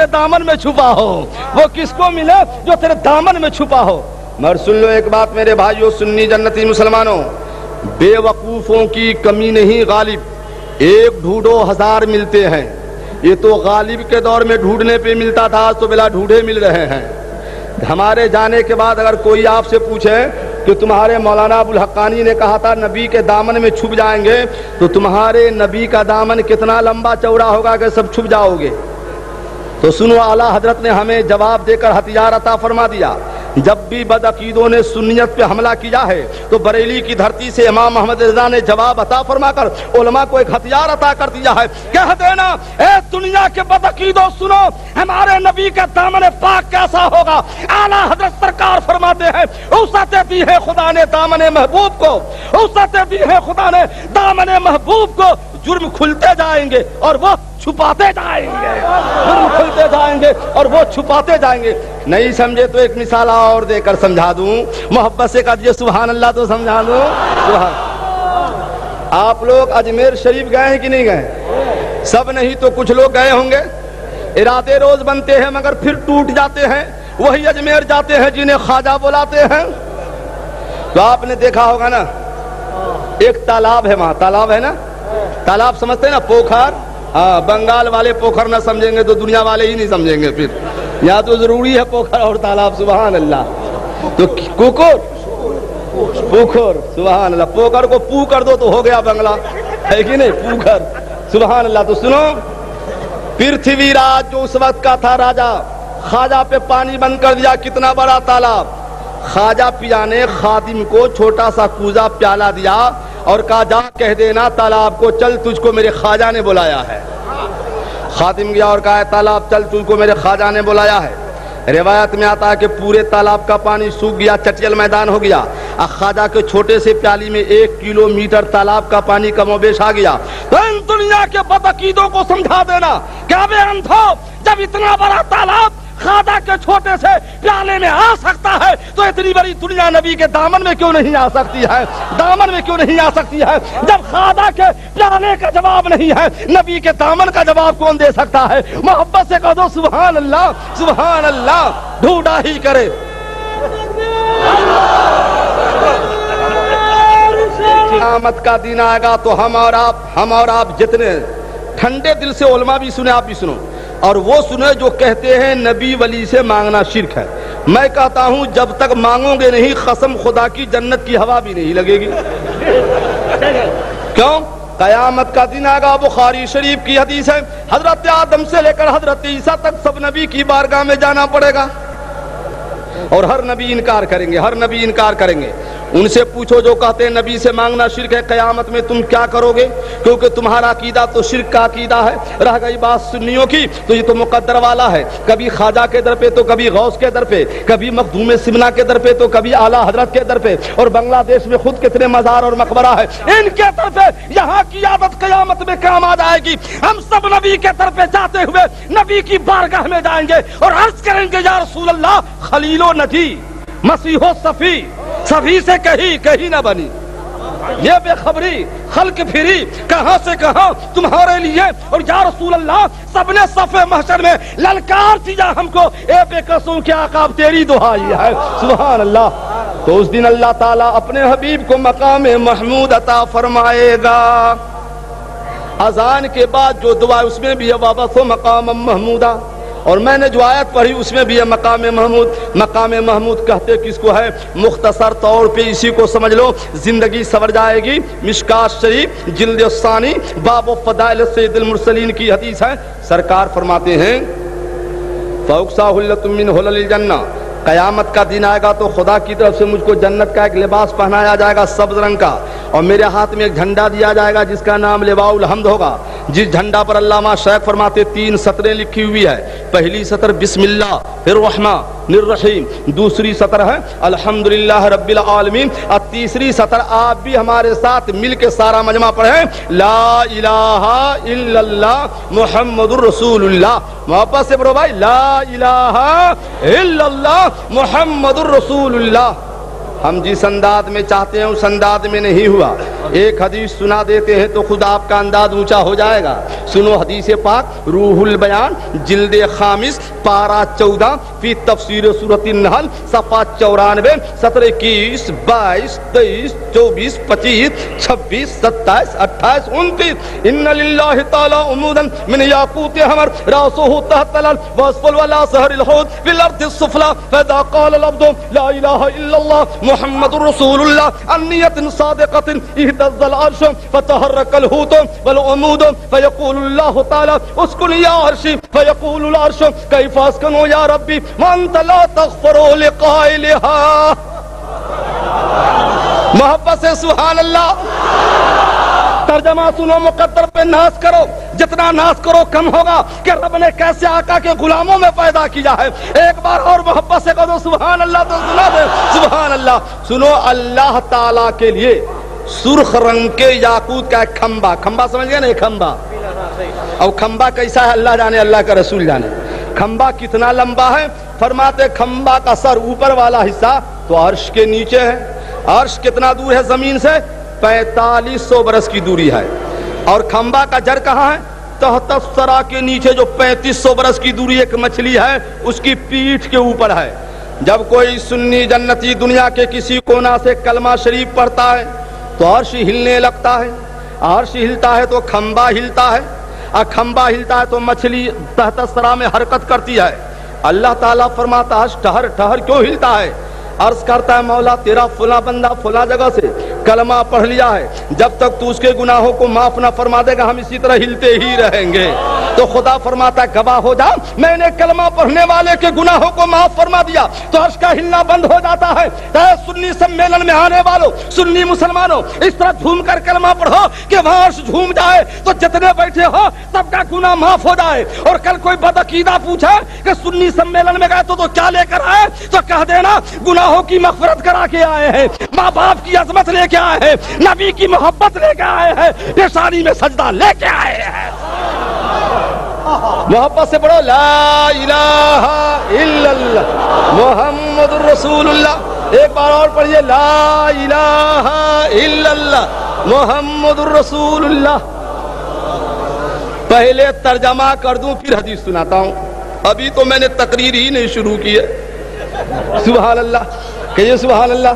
تیرے دامن میں چھپا ہو، وہ کس کو ملے جو تیرے دامن میں چھپا ہو۔ مگر سن لو ایک بات میرے بھائیو سنی جنتی مسلمانوں، بے وقوفوں کی کمی نہیں غالب، ایک ڈھونڈو ہزار ملتے ہیں۔ یہ تو غالب کے دور میں ڈھونڈنے پہ ملتا تھا، آج تو بلا ڈھونڈے مل رہے ہیں۔ ہمارے جانے کے بعد اگر کوئی آپ سے پوچھے کہ تمہارے مولانا ابو الحقانی نے کہا تھا نبی کے دامن میں چھپ جائیں گے، تو تمہارے نبی کا دامن کتنا لمبا چوڑا ہوگا کہ سب چھپ جاؤ گے؟ تو سنو، اعلیٰ حضرت نے ہمیں جواب دے کر ہتھیار عطا فرما دیا۔ جب بھی بدعقیدوں نے سنیت پہ حملہ کیا ہے تو بریلی کی دھرتی سے امام محمد رضا نے جواب عطا فرما کر علماء کو ایک ہتھیار عطا کر دیا ہے۔ کہہ دینا اے دنیا کے بدعقیدوں سنو، ہمارے نبی کا دامن پاک کیسا ہوگا۔ اعلیٰ حضرت سرکار فرماتے ہیں وسعت دی ہے خدا نے دامن محبوب کو، وسعت دی ہے خدا نے دامن محبوب کو، جرم کھلتے جائیں گے اور وہ چھپاتے جائیں گے، جرم کھلتے جائیں گے اور وہ چھپاتے جائیں گے۔ نہیں سمجھے تو ایک مثال اور دے کر سمجھا دوں، محبت سے کہا سبحان اللہ تو سمجھا دوں۔ آپ لوگ اجمیر شریف گئے ہیں کہ نہیں گئے؟ سب نہیں تو کچھ لوگ گئے ہوں گے۔ ارادے روز بنتے ہیں مگر پھر ٹوٹ جاتے ہیں، وہی اجمیر جاتے ہیں جنہیں خواجہ بلاتے ہیں۔ تو آپ نے دیکھا ہوگا نا، ایک تالاب ہے وہاں، تالاب ہے نا، تالاب سمجھتے ہیں نا، پوکھر۔ ہاں، بنگال والے پوکھر نہ سمجھیں گے تو دنیا والے ہی نہیں سمجھیں گے۔ پھر یہاں تو ضروری ہے پوکھر اور تالاب، سبحان اللہ۔ تو کوکر پوکھر، سبحان اللہ، پوکر کو پو کر دو تو ہو گیا بنگلہ، ہے کہ نہیں؟ پوکھر، سبحان اللہ۔ تو سنو، پرتھوی راج جو اس وقت کا تھا راجا، خواجہ پہ پانی بند کر دیا، کتنا بڑا تالاب۔ خواجہ پیا نے خادم کو چھوٹا سا کوزہ پیالہ دیا اور کہا جا کہہ دینا تالاب کو چل تجھ کو میرے خواجہ نے بلایا ہے۔ خادم گیا اور کہا تالاب چل تجھ کو میرے خواجہ نے بلایا ہے۔ روایت میں آتا ہے کہ پورے تالاب کا پانی سوکھ گیا، چٹیل میدان ہو گیا۔ خواجہ کے چھوٹے سے پیالی میں 1 کلومیٹر تالاب کا پانی کم و بیش آ گیا۔ تو ان دنیا کے بدعقیدوں کو سمجھا دینا کیا بے اندھو، جب اتنا بڑا تالاب خواجہ کے چھوٹے سے پیالے میں آ سکتا ہے تو اتنی بڑی دنیا نبی کے دامن میں کیوں نہیں آ سکتی ہے؟ دامن میں کیوں نہیں آ سکتی ہے؟ جب خواجہ کے پیالے کا جواب نہیں ہے، نبی کے دامن کا جواب کون دے سکتا ہے؟ محبت سے کہہ دو سبحان اللہ، سبحان اللہ، ڈھونڈا ہی کرے۔ قیامت کا دن آئے گا تو ہم اور آپ جتنے ٹھنڈے دل سے علماء بھی سنے، آپ بھی سنو، اور وہ سنے جو کہتے ہیں نبی ولی سے مانگنا شرک ہے۔ میں کہتا ہوں جب تک مانگو گے نہیں، قسم خدا کی جنت کی ہوا بھی نہیں لگے گی۔ کیوں؟ قیامت کا دن آئے گا، بخاری شریف کی حدیث ہے، حضرت آدم سے لے کر حضرت عیسیٰ تک سب نبی کی بارگاہ میں جانا پڑے گا، اور ہر نبی انکار کریں گے، ہر نبی انکار کریں گے۔ ان سے پوچھو جو کہتے ہیں نبی سے مانگنا شرک ہے، قیامت میں تم کیا کرو گے؟ کیونکہ تمہارا عقیدہ تو شرک کا عقیدہ ہے۔ رہ گئی بات سنیوں کی، تو یہ تو مقدر والا ہے، کبھی خواجہ کے در پہ تو کبھی غوث کے در پہ، کبھی مخدوم سمنا کے در پہ تو کبھی اعلیٰ حضرت کے در پہ، اور بنگلہ دیش میں خود کتنے مزار اور مقبرہ ہے، ان کے طرف یہاں کی عادت قیامت میں کام آ جائے گی۔ ہم سب نبی کے طرف جاتے ہوئے نبی کی بارگاہ میں جائیں گے اور عرض کریں گے یا رسول اللہ، خلیل و نجی، مسیح و صفی، سبھی سے کہیں نہ بنی۔ یہ بے خبری خلق پھری کہاں سے کہاں تمہارے لیے، اور یا رسول اللہ سب نے صف محشر میں للکار دیا ہم کو، اے بے قصوں کے آقا تیری دعائی ہے، سبحان اللہ۔ تو اس دن اللہ تعالیٰ اپنے حبیب کو مقام محمود عطا فرمائے گا۔ اذان کے بعد جو دعا اس میں بھی ہے وابث مقام محمودہ، اور میں نے جو آیت پڑھی اس میں بھی ہے مقام محمود۔ مقام محمود کہتے کس کو ہے؟ مختصر طور پہ اسی کو سمجھ لو، زندگی سور جائے گی۔ مشکات شریف جلد ثانی باب فضائل سید المرسلین کی حدیث ہے، سرکار فرماتے ہیں فاوکسا حلۃ من حلل الجنہ، قیامت کا دن آئے گا تو خدا کی طرف سے مجھ کو جنت کا ایک لباس پہنایا جائے گا سبز رنگ کا، اور میرے ہاتھ میں ایک جھنڈا دیا جائے گا جس کا نام لواء الحمد ہوگا، جس جھنڈا پر علامہ شیخ فرماتے 3 سطریں لکھی ہوئی ہے۔ پہلی سطر بسم اللہ الرحمن الرحیم، دوسری سطر ہے الحمدللہ رب العالمین، اور تیسری سطر آپ بھی ہمارے ساتھ مل کے سارا مجمع پڑھیں، لا الہ الا اللہ محمد الرسول اللہ۔ محبت سے پڑھو بھائی، لا الہ الا اللہ محمد الرسول اللہ۔ ہم جس انداز میں چاہتے ہیں اس انداز میں نہیں ہوا. ایک حدیث سنا دیتے ہیں تو خود آپ کا انداز اونچا ہو جائے گا. سنو حدیث پاک روح البیان جلد خامس پارہ 14 فی تفسیر سورۃ النحل صفحہ 94 17 21 22 23 24 25 26 27 28 29. ان للہ تعالی عمودا من یاقوت حمر راسه تحت الارض واسفل ولا سهر الحوت في الارض السفلى فاذا قال العبد لا اله الا الله محمد رسول الله عن نیت صادقة اهتز العرش فتحرك الحوت والعمود فيقول الله تعالى اسكن يا عرشي فيقول العرش كيف اسكن يا ربي وانت لا تغفر لقائلها. محبت سے سبحان اللہ. ترجمہ سنو مقدر پہ ناز کرو, جتنا ناز کرو کم ہوگا کہ رب نے کیسے آقا کے غلاموں میں پیدا کیا ہے. ایک بار اور محبت سے کہو سبحان اللہ تو سنا دے سبحان اللہ. سنو اللہ تعالیٰ کے لیے سرخ رنگ کے یاقوت کا ایک کھمبا, کھمبا سمجھ گئے نا, ایک کھمبا. اور کھمبا کیسا ہے اللہ جانے, اللہ کا رسول جانے. کھمبا کتنا لمبا ہے؟ فرماتے کھمبا کا سر اوپر والا حصہ تو عرش کے نیچے ہے. عرش کتنا دور ہے زمین سے؟ 4500 برس کی دوری ہے. اور کھمبا کا جڑ کہاں ہے؟ تحت الثری کے نیچے جو 3500 برس کی دوری ایک مچھلی ہے اس کی پیٹھ کے اوپر ہے. جب کوئی سنی جنتی دنیا کے کسی کونا سے کلمہ شریف پڑھتا ہے تو عرش ہلنے لگتا ہے. عرش ہلتا ہے تو کھمبا ہلتا ہے, اور کھمبا ہلتا ہے تو مچھلی تحت الثری میں حرکت کرتی ہے. اللہ تعالیٰ فرماتا ہے ٹھہر ٹھہر کیوں ہلتا ہے؟ عرض کرتا ہے مولا تیرا فلاں بندہ فلاں جگہ سے کلمہ پڑھ لیا ہے, جب تک تو اس کے گناہوں کو معاف نہ فرما دے گا ہم اسی طرح ہلتے ہی رہیں گے. تو خدا فرماتا ہے گواہ ہو جا میں نے کلمہ پڑھنے والے کے گناہوں کو معاف فرما دیا تو عرش کا ہلنا بند ہو جاتا ہے. سنی سمیلن میں آنے والوں سنی مسلمانوں اس طرح جھوم کر کلمہ پڑھو کہ وہاں عرش جھوم جائے تو جتنے بیٹھے ہو سب کا گناہ معاف ہو جائے. اور کل کوئی بدعقیدہ پوچھے کہ سنی سمیلن میں گئے تو کیا لے کر آئے تو کہہ دینا گناہوں کی مغفرت کرا کے آئے ہیں, ماں باپ کی عظمت لے کے آئے ہیں, نبی کی محبت لے کے آئے ہیں, پیشانی میں سجدہ لے کے آئے ہیں. محبت سے پڑھو لا الہ الا اللہ محمد رسول اللہ. ایک بار اور پڑھیے لا الہ الا اللہ محمد رسول اللہ. پہلے ترجمہ کر دوں پھر حدیث سناتا ہوں. ابھی تو میں نے تقریر ہی نہیں شروع کی ہے. سبحان اللہ کہیے سبحان اللہ.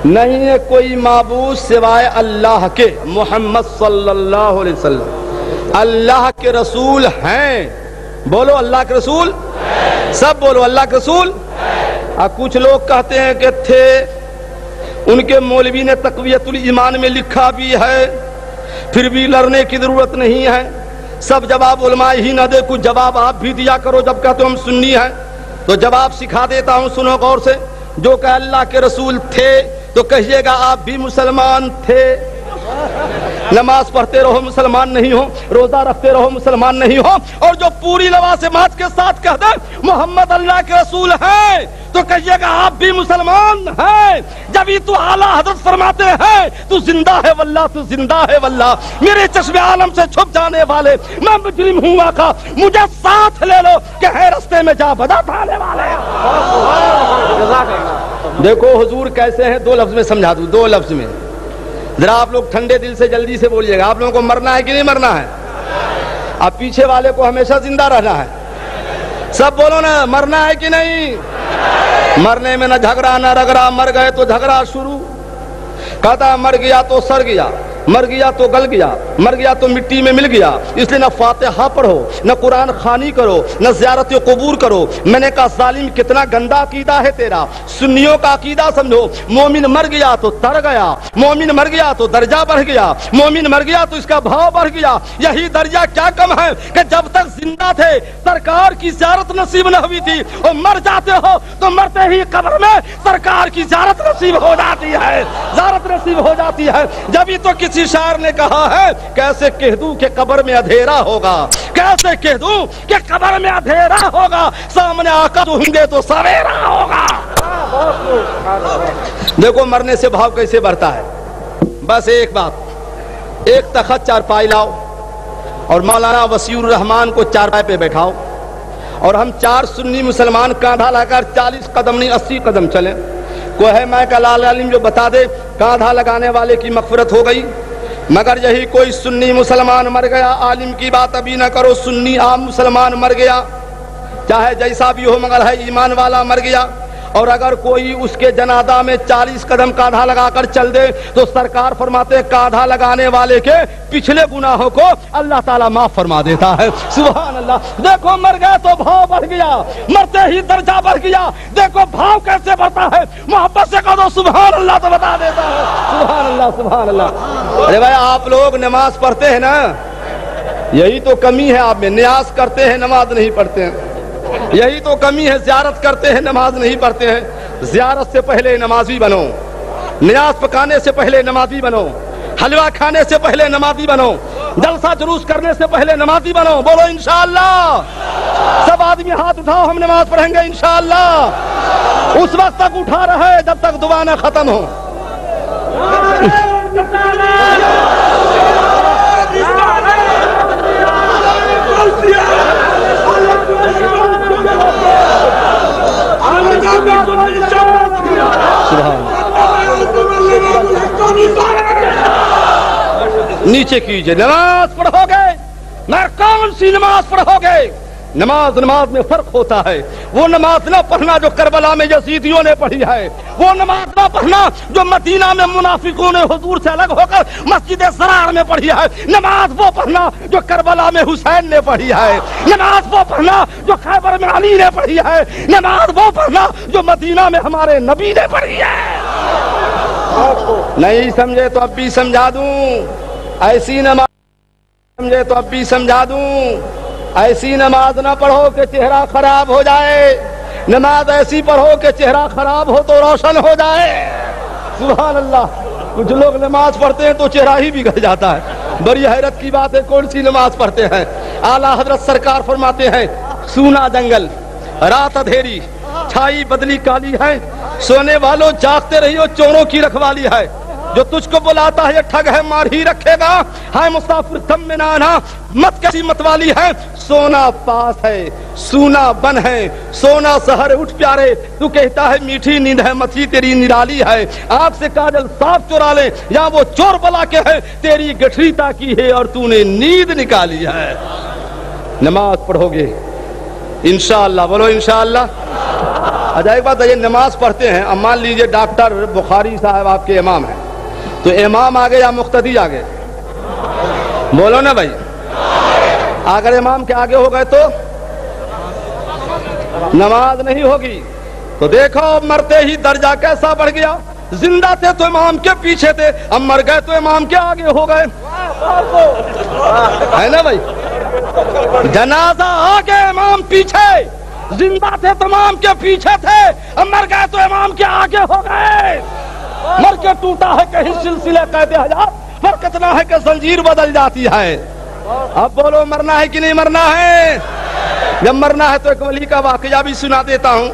نہیں ہے کوئی معبود سوائے اللہ کے, محمد صلی اللہ علیہ وسلم اللہ کے رسول ہیں. بولو اللہ کے رسول, سب بولو اللہ کے رسول. کچھ لوگ کہتے ہیں کہ تھے, ان کے مولوی نے تقویت الایمان میں لکھا بھی ہے, پھر بھی لڑنے کی ضرورت نہیں ہے. سب جواب علماء ہی نہ دے, کچھ جواب آپ بھی دیا کرو. جب کہتے ہم سنی ہیں تو جواب سکھا دیتا ہوں, سنو غور سے. جو کہ اللہ کے رسول تھے تو کہیے گا آپ بھی مسلمان تھے. نماز پڑھتے رہو مسلمان نہیں ہو, روزہ رکھتے رہو مسلمان نہیں ہو. اور جو پوری لوازمات کے ساتھ کہہ دے محمد اللہ کے رسول ہیں تو کہیے گا آپ بھی مسلمان ہیں. جبھی تو اعلیٰ حضرت فرماتے ہیں تو زندہ ہے واللہ, تو زندہ ہے واللہ, میرے چشم عالم سے چھپ جانے والے, میں مجرم ہوں آقا مجھے ساتھ لے لو کہ ہے رستے میں جا بجا تھانے والے. دیکھو حضور کیسے ہیں, دو لفظ میں سمجھا دوں, دو لفظ میں. ذرا آپ لوگ ٹھنڈے دل سے جلدی سے بولیے گا. آپ لوگوں کو مرنا ہے کہ نہیں مرنا ہے؟ اب پیچھے والے کو ہمیشہ زندہ رہنا ہے. سب بولو نا, مرنا ہے کہ نہیں؟ مرنے میں نہ جھگڑا نہ رگڑا, مر گئے تو جھگڑا شروع. کہتا مر گیا تو سر گیا, مر گیا تو گل گیا, مر گیا تو مٹی میں مل گیا. اس لیے نہ فاتحہ پڑھو, نہ قرآن خوانی کرو, نہ زیارت قبور کرو. میں نے کہا ظالم کتنا گندا عقیدہ ہے تیرا. سنیوں کا عقیدہ سمجھو, مومن مر گیا تو تر گیا, مومن مر گیا تو درجہ بڑھ گیا, مومن مر گیا تو اس کا بھاؤ بڑھ گیا. یہی درجہ کیا کم ہے کہ جب تک زندہ تھے سرکار کی زیارت نصیب نہ ہوئی تھی, اور مر جاتے ہو تو مرتے ہی قبر میں سرکار کی زیارت نصیب ہو جاتی ہے, زیارت نصیب ہو جاتی ہے. جبھی تو کسی شاعر نے کہا ہے کیسے کہہ دوں کہ قبر میں اندھیرا ہوگا, کیسے کہہ دوں کہ قبر میں اندھیرا ہوگا, سامنے آقا ہوں گے تو سویرا ہوگا. دیکھو مرنے سے بھاؤ کیسے بڑھتا ہے. بس ایک بات, ایک تخت چارپائی لاؤ اور مولانا وسیع الرحمان کو چارپائی پہ بیٹھاؤ, اور ہم 4 سنی مسلمان کاندھا لا کر 40 قدم نہیں 80 قدم چلیں. کوئی ہے میں کا لال عالم جو بتا دے کاندھا لگانے والے کی مغفرت ہو گئی؟ مگر یہی کوئی سنی مسلمان مر گیا، عالم کی بات ابھی نہ کرو، سنی عام مسلمان مر گیا، چاہے جیسا بھی ہو مگر ہے ایمان والا مر گیا، اور اگر کوئی اس کے جنازہ میں 40 قدم کاندھا لگا کر چل دے تو سرکار فرماتے ہیں کاندھا لگانے والے کے پچھلے گناہوں کو اللہ تعالیٰ معاف فرما دیتا ہے۔ سبحان اللہ۔ دیکھو مر گئے تو بھاؤ بڑھ گیا، مرتے ہی درجہ بڑھ گیا۔ دیکھو بھاؤ کیسے بڑھتا ہے، محبت سے کہو سبحان اللہ تو بتا دیتا ہے۔ سبحان اللہ سبحان اللہ۔ ارے بھائی آپ لوگ نماز پڑھتے ہیں نا، یہی تو کمی ہے آپ میں، نیاز کرتے ہیں نماز نہیں پڑھتے ہیں، یہی تو کمی ہے، زیارت کرتے ہیں نماز نہیں پڑھتے ہیں۔ زیارت سے پہلے نمازی بنو، نیاز پکانے سے پہلے نمازی بنو، حلوہ کھانے سے پہلے نمازی بنو، جلسہ جلوس کرنے سے پہلے نمازی بنو۔ بولو انشاءاللہ۔ سب آدمی ہاتھ اٹھاؤ، ہم نماز پڑھیں گے انشاءاللہ۔ اس وقت تک اٹھا رہے جب تک دعا نہ ختم ہو۔ نیچے کیجئے، نماز پڑھو گے میں کون سی نماز پڑھو گے؟ نماز میں فرق ہوتا ہے۔ وہ نماز نہ پڑھنا جو کربلا میں یزیدیوں نے پڑھی ہے، وہ نماز نہ پڑھنا جو مدینہ میں منافقوں نے حضور سے الگ ہو کر مسجد سرار میں پڑھی ہے، نماز وہ پڑھنا جو کربلا میں حسین نے پڑھی ہے، نماز وہ پڑھنا جو خیبر میں علی نے پڑھی ہے، نماز وہ پڑھنا جو مدینہ میں ہمارے نبی نے پڑھی ہے۔ نہیں سمجھے تو اب بھی سمجھا دوں، ایسی نماز سمجھے تو اب بھی سمجھا دوں، ایسی نماز نہ پڑھو کہ چہرہ خراب ہو جائے، نماز ایسی پڑھو کہ چہرہ خراب ہو تو روشن ہو جائے۔ سبحان اللہ۔ کچھ لوگ نماز پڑھتے ہیں تو چہرہ ہی بگڑ جاتا ہے۔ بڑی حیرت کی بات ہے، کون سی نماز پڑھتے ہیں؟ اعلیٰ حضرت سرکار فرماتے ہیں سونا جنگل، رات اندھیری، چھائی بدلی کالی ہے، سونے والوں جاگتے رہیو، چوروں کی رکھوالی ہے، جو تجھ کو بلاتا ہے یہ ٹھگ ہے مار ہی رکھے گا، ہے مسافر تم میں نہ آنا، مت کیسی متوالی ہے، سونا پاس ہے سونا بن ہے، سونا سحر اٹھ پیارے، تو کہتا ہے میٹھی نیند ہے، متھی تیری نرالی ہے، آنکھ سے کاجل صاف چورا لے، یا وہ چور بلا کے ہے، تیری گٹھری تاکی ہے اور تو نے نیند نکالی ہے۔ نماز پڑھو گے انشاءاللہ، بولو انشاءاللہ۔ عجائب بات ہے، یہ نماز پڑھتے ہیں، اب مان لیجئے ڈاکٹر بخاری صاحب آپ کے امام ہیں، تو امام آگے یا مقتدی آگے؟ بولو نا بھائی، اگر امام کے آگے ہو گئے تو نماز نہیں ہوگی۔ تو دیکھو مرتے ہی درجہ کیسا بڑھ گیا، زندہ تھے تو امام کے پیچھے تھے، اب مر گئے تو امام کے آگے ہو گئے، ہے نا بھائی؟ جنازہ آگے امام پیچھے، زندہ تھے تو امام کے پیچھے تھے، اب مر گئے تو امام کے آگے ہو گئے۔ مر کے ٹوٹا ہے کہیں سلسلے قید حیات، فرق اتنا ہے کہ زنجیر بدل جاتی ہے۔ اب بولو مرنا ہے کہ نہیں مرنا ہے؟ جب مرنا ہے تو ایک ولی کا واقعہ بھی سنا دیتا ہوں۔